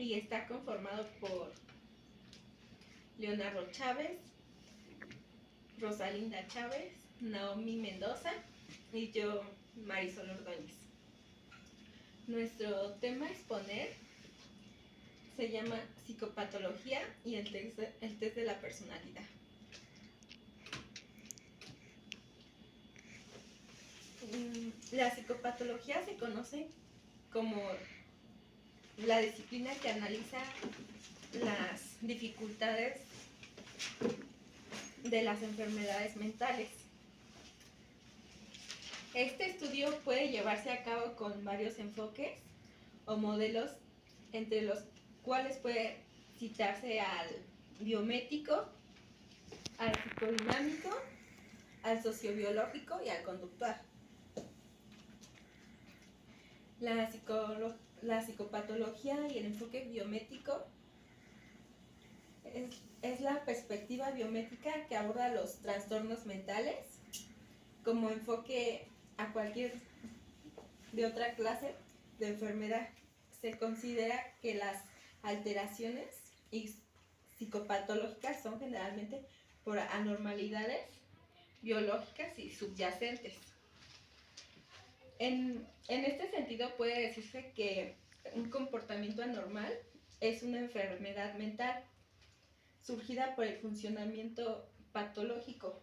y está conformado por Leonardo Chávez, Rosalinda Chávez, Naomi Mendoza y yo, Marisol Ordóñez. Nuestro tema a exponer se llama psicopatología y el test de la personalidad. La psicopatología se conoce como la disciplina que analiza las dificultades de las enfermedades mentales. Este estudio puede llevarse a cabo con varios enfoques o modelos, entre los cuales puede citarse al biométrico, al psicodinámico, al sociobiológico y al conductual. La psicopatología y el enfoque biométrico es la perspectiva biométrica que aborda los trastornos mentales como enfoque a cualquier de otra clase de enfermedad. Se considera que las alteraciones psicopatológicas son generalmente por anormalidades biológicas y subyacentes. En este sentido puede decirse que un comportamiento anormal es una enfermedad mental surgida por el funcionamiento patológico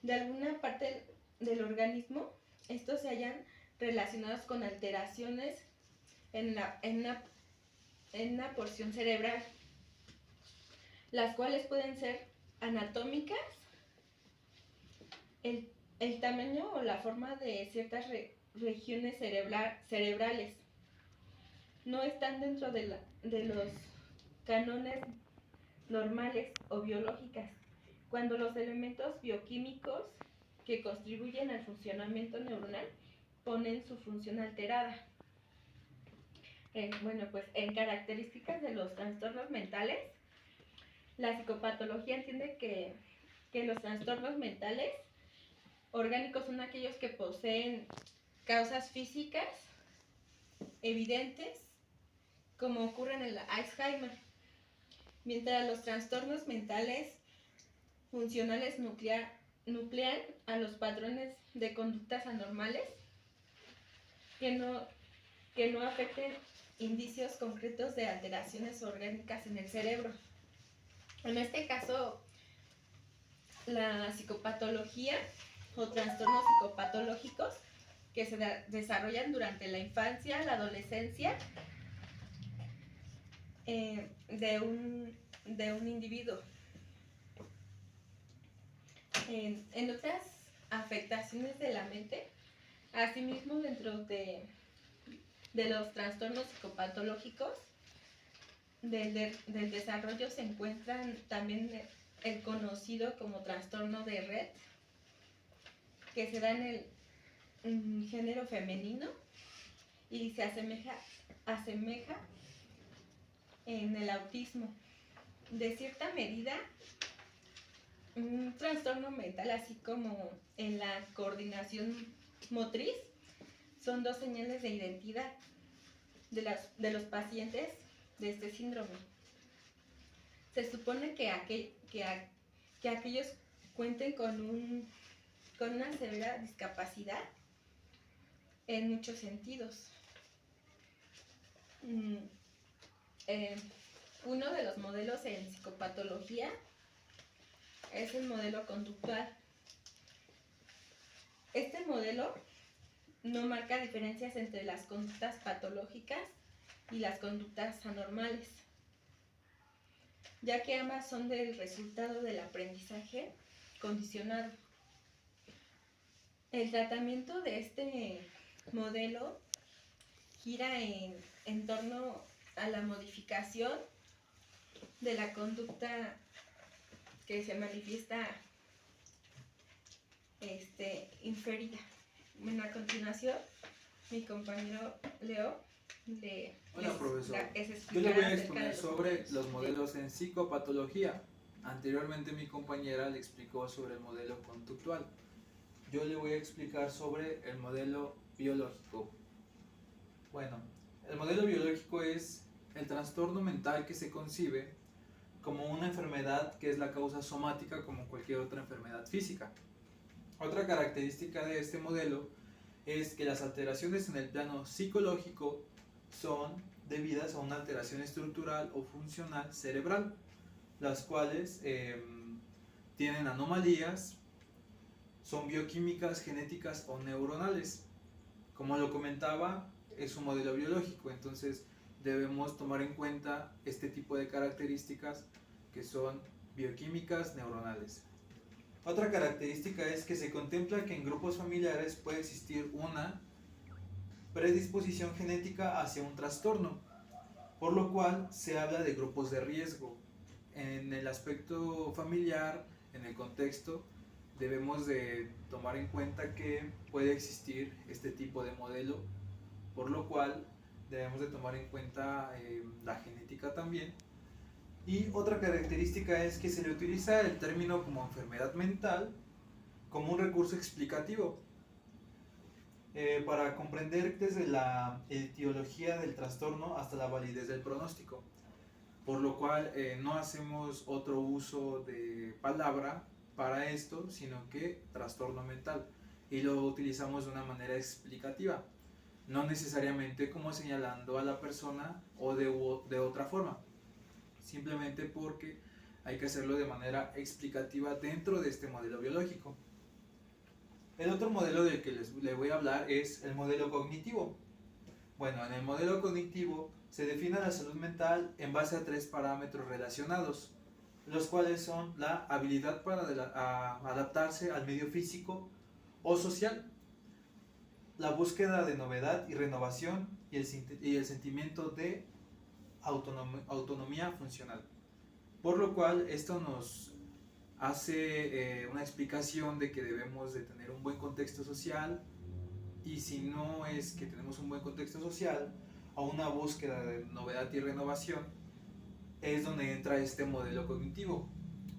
de alguna parte del organismo. Estos se hallan relacionados con alteraciones en una porción cerebral, las cuales pueden ser anatómicas, el tamaño o la forma de ciertas regiones cerebrales. No están dentro de los cánones normales o biológicas, cuando los elementos bioquímicos que contribuyen al funcionamiento neuronal ponen su función alterada. Pues en características de los trastornos mentales, la psicopatología entiende que los trastornos mentales orgánicos son aquellos que poseen causas físicas evidentes, como ocurre en el Alzheimer, mientras los trastornos mentales funcionales nuclean a los patrones de conductas anormales que no afecten indicios concretos de alteraciones orgánicas en el cerebro. En este caso, la psicopatología o trastornos psicopatológicos que se desarrollan durante la infancia, la adolescencia de un individuo. En otras afectaciones de la mente, asimismo dentro de los trastornos psicopatológicos del desarrollo se encuentran también el conocido como trastorno de Rett, que se da en el género femenino y se asemeja en el autismo. De cierta medida, un trastorno mental, así como en la coordinación motriz, son dos señales de identidad de los pacientes de este síndrome. Se supone que aquellos cuenten con una severa discapacidad en muchos sentidos. Uno de los modelos en psicopatología es el modelo conductual. Este modelo no marca diferencias entre las conductas patológicas y las conductas anormales, ya que ambas son del resultado del aprendizaje condicionado. El tratamiento de este modelo gira en torno a la modificación de la conducta que se manifiesta inferida. Bueno, a continuación, mi compañero Leo Hola, profesor. Yo le voy a exponer sobre los modelos en psicopatología. Anteriormente mi compañera le explicó sobre el modelo conductual. Yo le voy a explicar sobre el modelo biológico. Bueno, el modelo biológico es el trastorno mental que se concibe como una enfermedad que es la causa somática como cualquier otra enfermedad física. Otra característica de este modelo es que las alteraciones en el plano psicológico son debidas a una alteración estructural o funcional cerebral, las cuales tienen anomalías, son bioquímicas, genéticas o neuronales. Como lo comentaba, es un modelo biológico, entonces debemos tomar en cuenta este tipo de características que son bioquímicas neuronales. Otra característica es que se contempla que en grupos familiares puede existir una predisposición genética hacia un trastorno, por lo cual se habla de grupos de riesgo. En el aspecto familiar, en el contexto, debemos de tomar en cuenta que puede existir este tipo de modelo, por lo cual debemos de tomar en cuenta la genética también. Y otra característica es que se le utiliza el término como enfermedad mental como un recurso explicativo para comprender desde la etiología del trastorno hasta la validez del pronóstico, por lo cual no hacemos otro uso de palabra para esto, sino que trastorno mental, y lo utilizamos de una manera explicativa, no necesariamente como señalando a la persona o de otra forma, simplemente porque hay que hacerlo de manera explicativa dentro de este modelo biológico. El otro modelo del que les voy a hablar es el modelo cognitivo. Bueno, en el modelo cognitivo se define la salud mental en base a 3 parámetros relacionados, los cuales son la habilidad para adaptarse al medio físico o social, la búsqueda de novedad y renovación y el sentimiento de autonomía funcional. Por lo cual esto nos hace una explicación de que debemos de tener un buen contexto social, y si no es que tenemos un buen contexto social o una búsqueda de novedad y renovación, es donde entra este modelo cognitivo,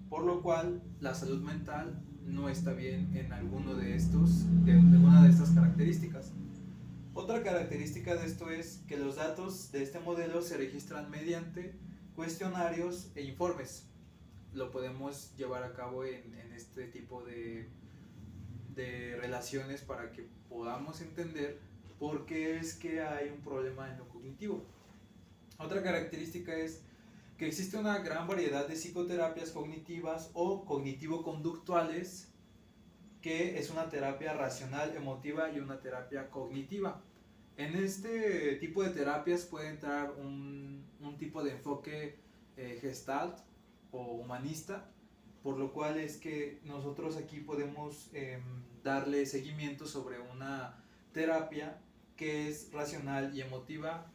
por lo cual la salud mental no está bien en alguna de estas características. Otra característica de esto es que los datos de este modelo se registran mediante cuestionarios e informes. Lo podemos llevar a cabo en este tipo de relaciones para que podamos entender por qué es que hay un problema en lo cognitivo. Otra característica es que existe una gran variedad de psicoterapias cognitivas o cognitivo-conductuales, que es una terapia racional, emotiva y una terapia cognitiva. En este tipo de terapias puede entrar un tipo de enfoque gestalt o humanista, por lo cual es que nosotros aquí podemos darle seguimiento sobre una terapia que es racional y emotiva,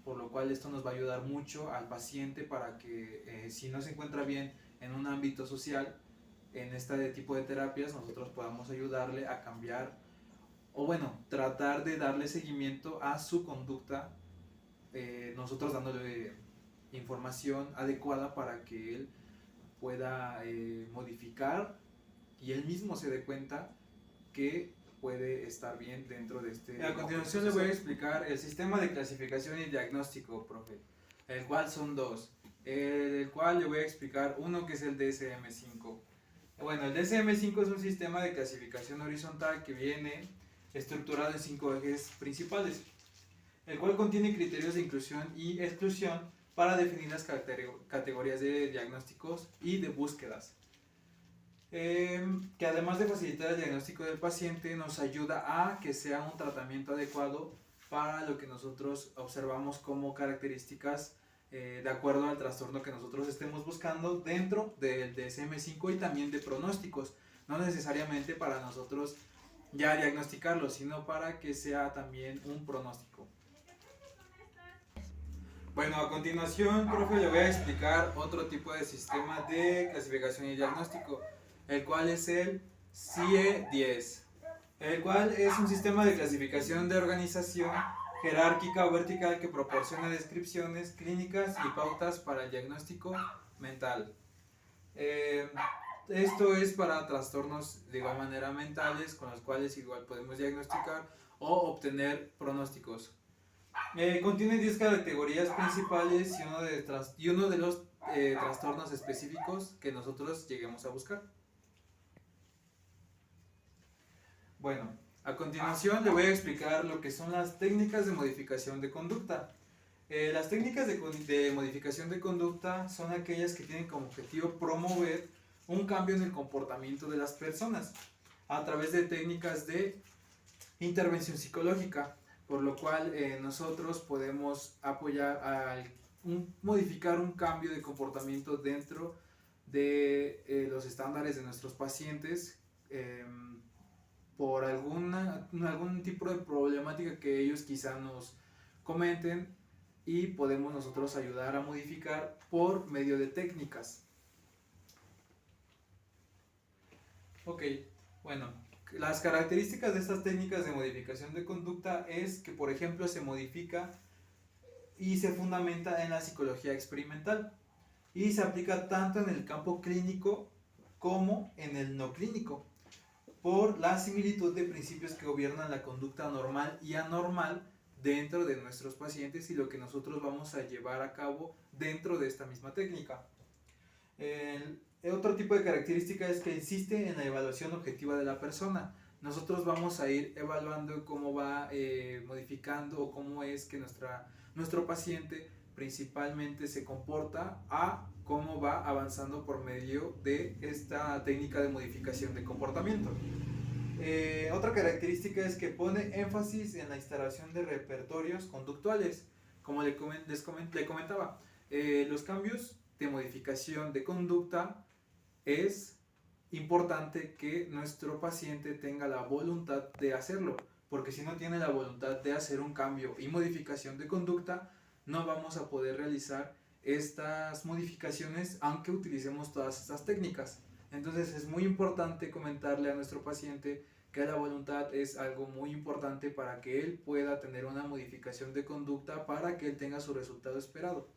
por lo cual esto nos va a ayudar mucho al paciente para que si no se encuentra bien en un ámbito social, en este tipo de terapias nosotros podamos ayudarle a cambiar, o bueno, tratar de darle seguimiento a su conducta, nosotros dándole información adecuada para que él pueda modificar y él mismo se dé cuenta que puede estar bien dentro de este. A continuación le voy a explicar el sistema de clasificación y diagnóstico, profe, el cual son dos, el cual le voy a explicar uno que es el DSM-5. Bueno, el DSM-5 es un sistema de clasificación horizontal que viene estructurado en 5 ejes principales, el cual contiene criterios de inclusión y exclusión para definir las categorías de diagnósticos y de búsquedas, que además de facilitar el diagnóstico del paciente, nos ayuda a que sea un tratamiento adecuado para lo que nosotros observamos como características de acuerdo al trastorno que nosotros estemos buscando dentro del DSM-5, y también de pronósticos, no necesariamente para nosotros ya diagnosticarlo, sino para que sea también un pronóstico. Bueno, a continuación, profe, le voy a explicar otro tipo de sistema de clasificación y diagnóstico, el cual es el CIE-10, el cual es un sistema de clasificación de organización jerárquica o vertical que proporciona descripciones clínicas y pautas para el diagnóstico mental. Esto es para trastornos de igual manera mentales, con los cuales igual podemos diagnosticar o obtener pronósticos. Contiene 10 categorías principales y uno de los trastornos específicos que nosotros lleguemos a buscar. Bueno, a continuación le voy a explicar lo que son las técnicas de modificación de conducta. Las técnicas de modificación de conducta son aquellas que tienen como objetivo promover un cambio en el comportamiento de las personas a través de técnicas de intervención psicológica, por lo cual nosotros podemos apoyar a modificar un cambio de comportamiento dentro de los estándares de nuestros pacientes por algún tipo de problemática que ellos quizá nos comenten, y podemos nosotros ayudar a modificar por medio de técnicas. Ok, bueno, las características de estas técnicas de modificación de conducta es que, por ejemplo, se modifica y se fundamenta en la psicología experimental y se aplica tanto en el campo clínico como en el no clínico, por la similitud de principios que gobiernan la conducta normal y anormal dentro de nuestros pacientes y lo que nosotros vamos a llevar a cabo dentro de esta misma técnica. Otro tipo de característica es que insiste en la evaluación objetiva de la persona. Nosotros vamos a ir evaluando cómo va modificando o cómo es que nuestro paciente principalmente se comporta a cómo va avanzando por medio de esta técnica de modificación de comportamiento. Otra característica es que pone énfasis en la instalación de repertorios conductuales. Como les comentaba, los cambios de modificación de conducta es importante que nuestro paciente tenga la voluntad de hacerlo, porque si no tiene la voluntad de hacer un cambio y modificación de conducta, no vamos a poder realizar estas modificaciones aunque utilicemos todas estas técnicas. Entonces es muy importante comentarle a nuestro paciente que la voluntad es algo muy importante para que él pueda tener una modificación de conducta, para que él tenga su resultado esperado.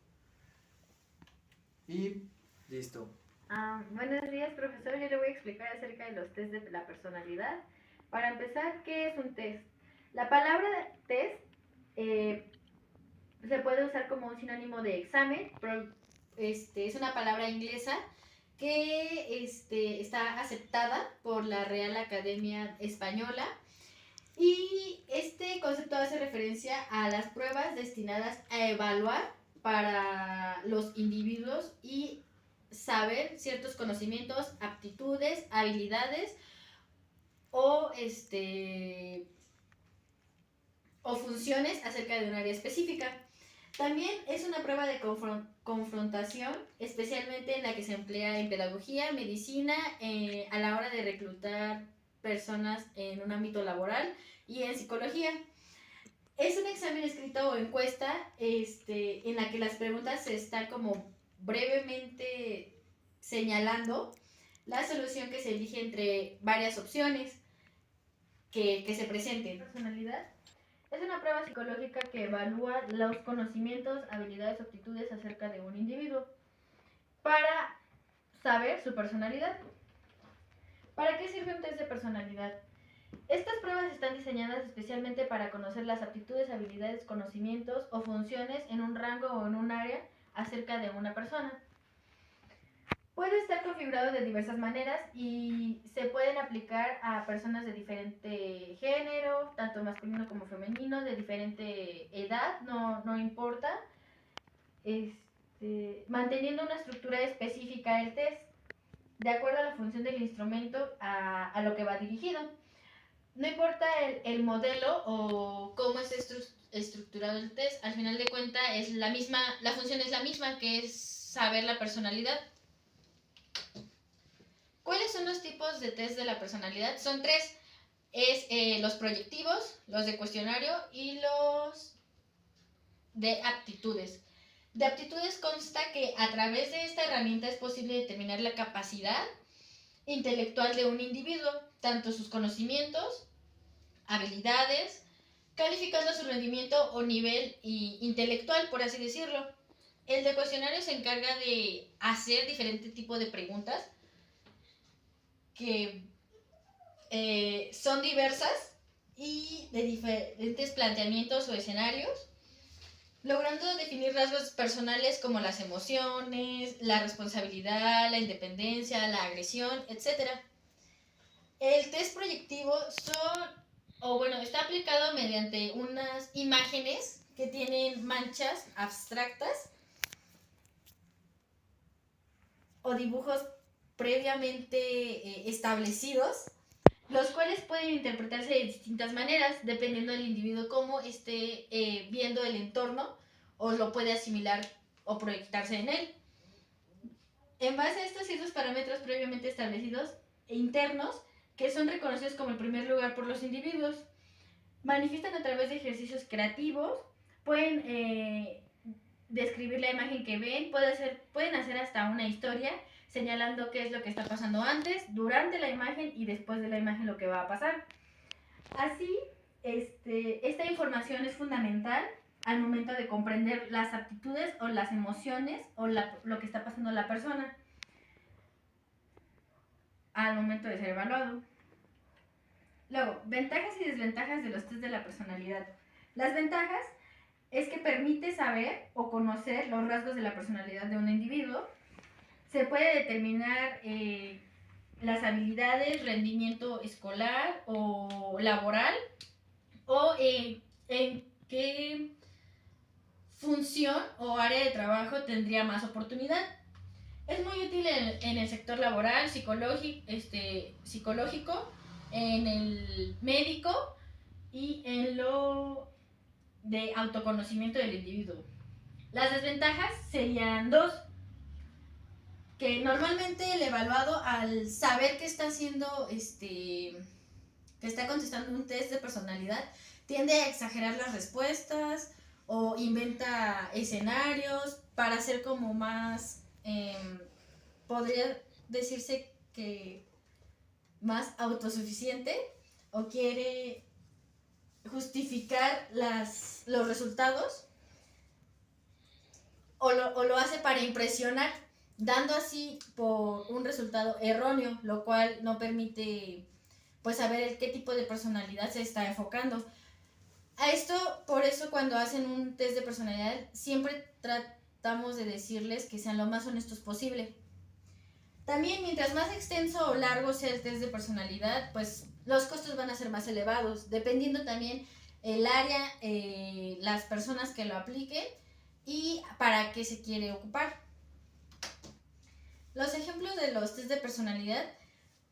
Y listo. Buenos días, profesor. Yo le voy a explicar acerca de los test de la personalidad. Para empezar, ¿qué es un test? La palabra test se puede usar como un sinónimo de examen. Es una palabra inglesa que está aceptada por la Real Academia Española, y este concepto hace referencia a las pruebas destinadas a evaluar para los individuos y saber ciertos conocimientos, aptitudes, habilidades o funciones acerca de un área específica. También es una prueba de confrontación, especialmente en la que se emplea en pedagogía, medicina, a la hora de reclutar personas en un ámbito laboral, y en psicología. Es un examen escrito o encuesta en la que las preguntas se están como brevemente señalando la solución que se elige entre varias opciones que se presenten. Personalidad es una prueba psicológica que evalúa los conocimientos, habilidades o aptitudes acerca de un individuo para saber su personalidad. ¿Para qué sirve un test de personalidad? Estas pruebas están diseñadas especialmente para conocer las aptitudes, habilidades, conocimientos o funciones en un rango o en un área acerca de una persona. Puede estar configurado de diversas maneras y se pueden aplicar a personas de diferente género, tanto masculino como femenino, de diferente edad, no importa, manteniendo una estructura específica del test, de acuerdo a la función del instrumento a lo que va dirigido. No importa el modelo o cómo esté estructurado el test, al final de cuentas la función es la misma, que es saber la personalidad. ¿Cuáles son los tipos de test de la personalidad? Son 3. Es los proyectivos, los de cuestionario y los de aptitudes. De aptitudes consta que a través de esta herramienta es posible determinar la capacidad intelectual de un individuo, tanto sus conocimientos, habilidades, calificando su rendimiento o nivel intelectual, por así decirlo. El de cuestionario se encarga de hacer diferentes tipos de preguntas que son diversas y de diferentes planteamientos o escenarios, logrando definir rasgos personales como las emociones, la responsabilidad, la independencia, la agresión, etc. El test proyectivo está aplicado mediante unas imágenes que tienen manchas abstractas o dibujos previamente establecidos, los cuales pueden interpretarse de distintas maneras, dependiendo del individuo cómo esté viendo el entorno o lo puede asimilar o proyectarse en él. En base a estos ciertos parámetros previamente establecidos e internos, que son reconocidos como el primer lugar por los individuos, manifiestan a través de ejercicios creativos, pueden describir la imagen que ven, pueden hacer hasta una historia señalando qué es lo que está pasando antes, durante la imagen y después de la imagen lo que va a pasar. Así, esta información es fundamental al momento de comprender las aptitudes o las emociones o lo que está pasando la persona al momento de ser evaluado. Luego, ventajas y desventajas de los test de la personalidad. Las ventajas es que permite saber o conocer los rasgos de la personalidad de un individuo. Se puede determinar las habilidades, rendimiento escolar o laboral, o en qué función o área de trabajo tendría más oportunidad. Es muy útil en el sector laboral, psicológico, en el médico y en lo de autoconocimiento del individuo. Las desventajas serían 2. Que normalmente el evaluado, al saber que está haciendo que está contestando un test de personalidad, tiende a exagerar las respuestas o inventa escenarios para ser como más, podría decirse que más autosuficiente, o quiere justificar los resultados, o lo hace para impresionar, dando así por un resultado erróneo, lo cual no permite pues saber qué tipo de personalidad se está enfocando. Por eso cuando hacen un test de personalidad siempre tratamos de decirles que sean lo más honestos posible. También, mientras más extenso o largo sea el test de personalidad, pues los costos van a ser más elevados, dependiendo también el área, las personas que lo apliquen y para qué se quiere ocupar. Los ejemplos de los test de personalidad,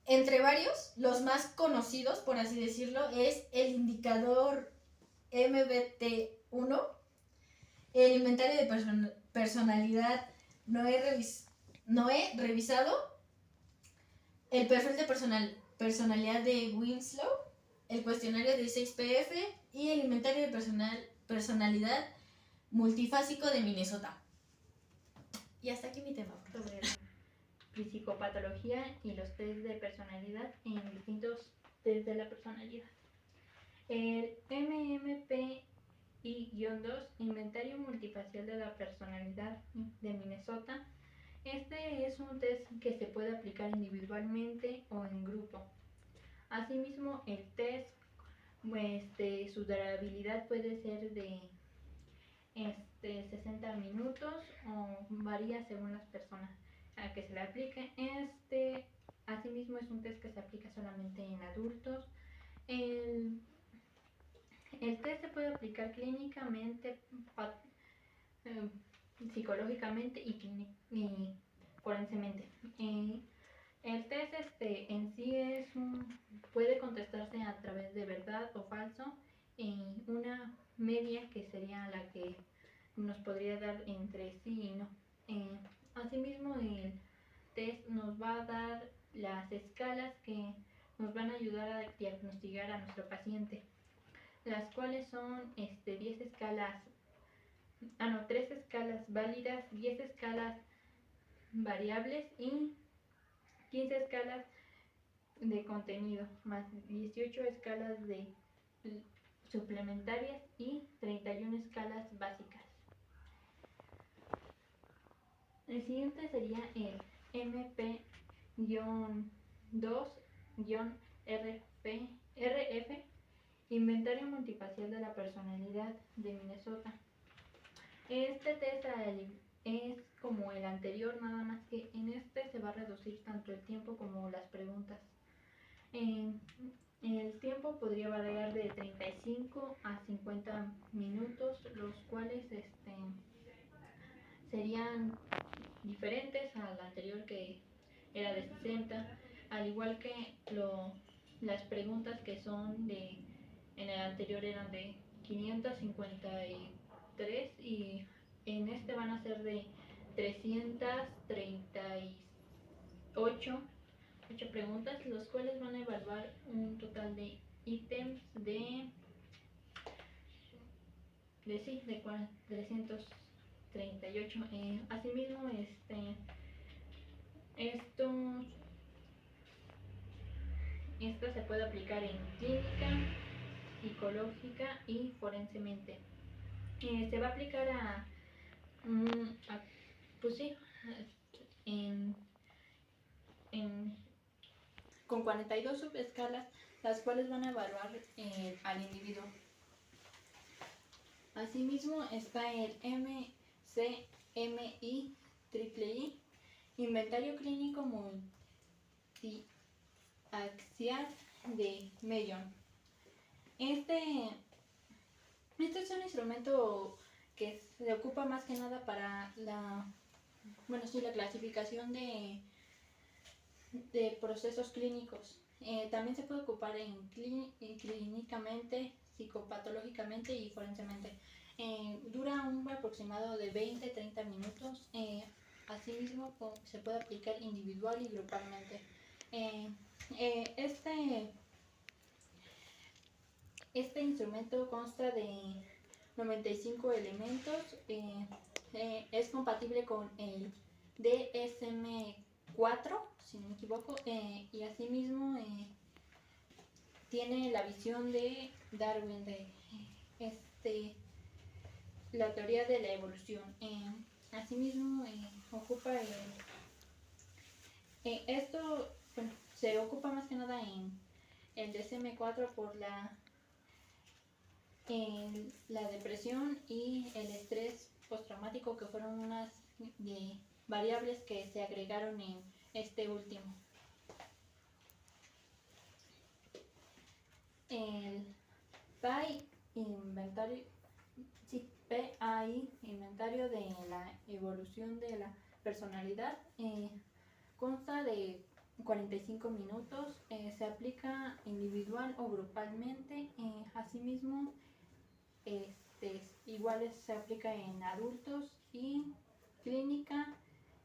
entre varios, los más conocidos, por así decirlo, es el indicador MBT1, el inventario de personalidad no he revisado, el perfil de personalidad de Winslow, el cuestionario de 6PF y el inventario de personalidad multifásico de Minnesota. Y hasta aquí mi tema. Sobre la psicopatología y los test de personalidad en distintos test de la personalidad. El MMPI-2, Inventario Multifacial de la Personalidad de Minnesota. Este es un test que se puede aplicar individualmente o en grupo. Asimismo, el test, su durabilidad puede ser de 60 minutos o varía según las personas a que se le aplique. Asimismo, es un test que se aplica solamente en adultos. El test se puede aplicar clínicamente, psicológicamente y forensemente. El test en sí puede contestarse a través de verdad o falso, una media que sería la que nos podría dar entre sí y no. Asimismo, el test nos va a dar las escalas que nos van a ayudar a diagnosticar a nuestro paciente, las cuales son 3 escalas válidas, 10 escalas variables y 15 escalas de contenido, más 18 escalas de suplementarias y 31 escalas básicas. El siguiente sería el MP-2-RF, Inventario Multifacial de la Personalidad de Minnesota. Este test es como el anterior, nada más que en este se va a reducir tanto el tiempo como las preguntas. El tiempo podría variar de 35 a 50 minutos, los cuales serían diferentes al anterior que era de 60, al igual que las preguntas que son en el anterior eran de 553 y en este van a ser de 338 preguntas, los cuales van a evaluar un total de ítems de 338. Asimismo, esto se puede aplicar en clínica, psicológica y forensemente. Se va a aplicar pues sí, con 42 subescalas, las cuales van a evaluar al individuo. Asimismo está el MCMI III, Inventario Clínico Multiaxial de Mellon. Este es un instrumento que se ocupa más que nada para la clasificación de procesos clínicos. También se puede ocupar clínicamente, psicopatológicamente y forensemente. Dura un aproximado de 20-30 minutos. Asimismo, se puede aplicar individual y grupalmente. Este instrumento consta de 95 elementos. Es compatible con el DSM-4, si no me equivoco, y asimismo tiene la visión de Darwin, de la teoría de la evolución. Asimismo ocupa esto, se ocupa más que nada en el DSM-4 por la depresión y el estrés postraumático, que fueron unas variables que se agregaron en este último. El PAI Inventario de la Evolución de la Personalidad, consta de 45 minutos, se aplica individual o grupalmente. Asimismo, igual se aplica en adultos y clínica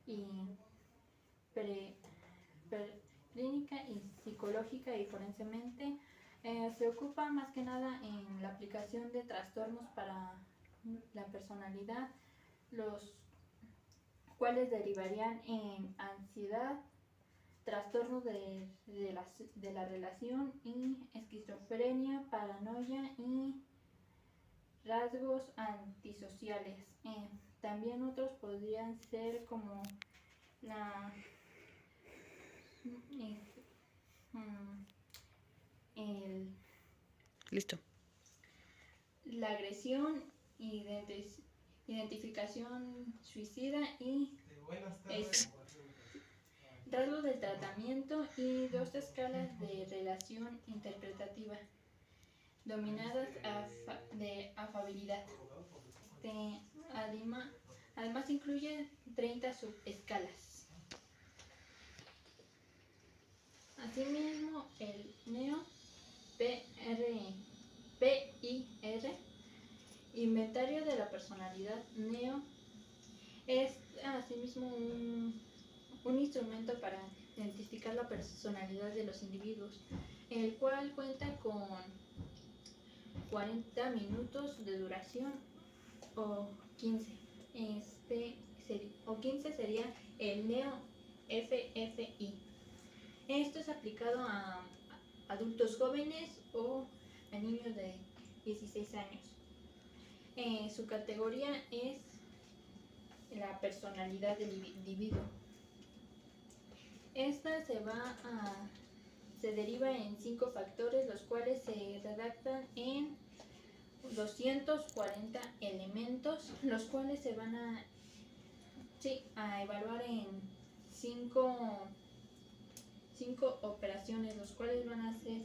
y clínica y psicológica y forensemente. Se ocupa más que nada en la aplicación de trastornos para la personalidad, los cuales derivarían en ansiedad, trastornos de la relación y esquizofrenia, paranoia y rasgos antisociales. También otros podrían ser como la agresión, identificación suicida y rasgos del tratamiento, y 2 escalas de relación interpretativa dominadas de afabilidad. Además incluye 30 subescalas. Asimismo, el PIR, Inventario de la Personalidad NEO, es asimismo un instrumento para identificar la personalidad de los individuos, el cual cuenta con 40 minutos de duración o 15. 15 sería el NEO-FFI. Esto es aplicado a adultos jóvenes o a niños de 16 años. Su categoría es la personalidad del individuo. Esta se deriva en 5 factores, los cuales se redactan en 240 elementos, los cuales se van a evaluar en 5 operaciones, los cuales van a ser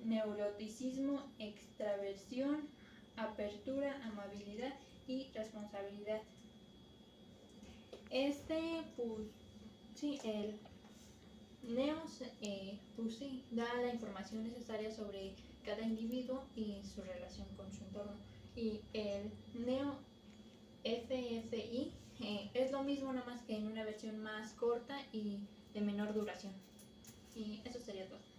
neuroticismo, extraversión, apertura, amabilidad y responsabilidad. El NEOS da la información necesaria sobre cada individuo y su relación con su entorno. Y el NEO FFI es lo mismo, nada más que en una versión más corta y de menor duración. Y eso sería todo.